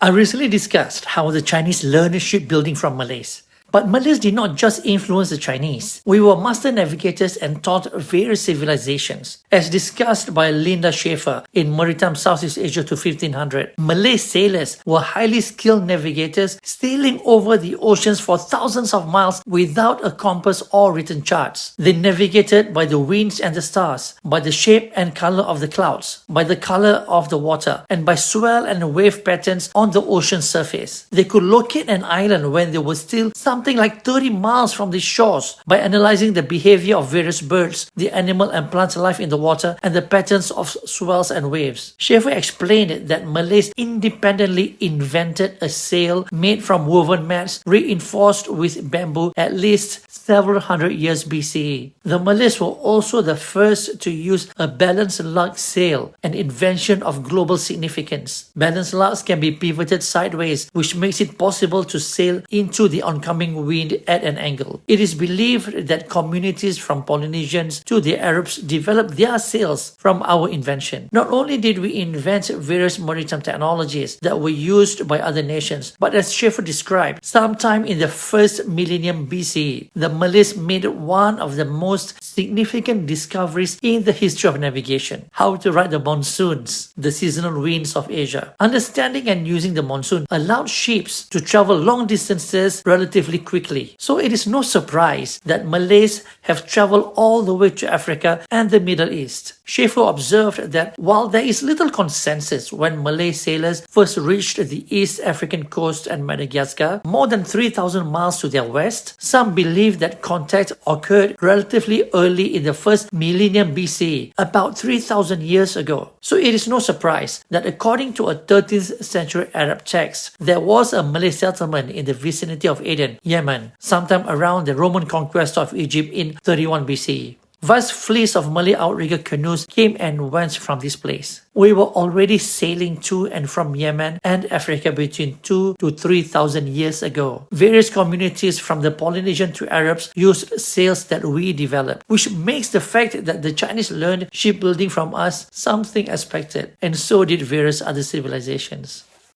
I recently discussed how the Chinese learned shipbuilding from Malays. But Malays did not just influence the Chinese. We were master navigators and taught various civilizations. As discussed by Linda Schaefer in Maritime Southeast Asia to 1500, Malay sailors were highly skilled navigators sailing over the oceans for thousands of miles without a compass or written charts. They navigated by the winds and the stars, by the shape and color of the clouds, by the color of the water, and by swell and wave patterns on the ocean surface. They could locate an island when they were still something like 30 miles from the shores by analyzing the behavior of various birds, the animal and plant life in the water, and the patterns of swells and waves. Schaefer explained that Malays independently invented a sail made from woven mats reinforced with bamboo at least several hundred years BCE. The Malays were also the first to use a balanced lug sail, an invention of global significance. Balanced lugs can be pivoted sideways, which makes it possible to sail into the oncoming wind at an angle. It is believed that communities from Polynesians to the Arabs developed their sails from our invention. Not only did we invent various maritime technologies that were used by other nations, but as Schaefer described, sometime in the first millennium BCE, the Malays made one of the most significant discoveries in the history of navigation: how to ride the monsoons, the seasonal winds of Asia. Understanding and using the monsoon allowed ships to travel long distances relatively quickly. So it is no surprise that Malays have traveled all the way to Africa and the Middle East. Schaefer observed that while there is little consensus when Malay sailors first reached the East African coast and Madagascar, more than 3,000 miles to their west, some believe that contact occurred relatively early in the first millennium BCE, about 3,000 years ago. So it is no surprise that according to a 13th century Arab text, there was a Malay settlement in the vicinity of Aden, Yemen, sometime around the Roman conquest of Egypt in 31 BCE. Vast fleets of Malay outrigger canoes came and went from this place. We were already sailing to and from Yemen and Africa between 2,000 to 3,000 years ago. Various communities from the Polynesian to Arabs used sails that we developed, which makes the fact that the Chinese learned shipbuilding from us something expected, and so did various other civilizations.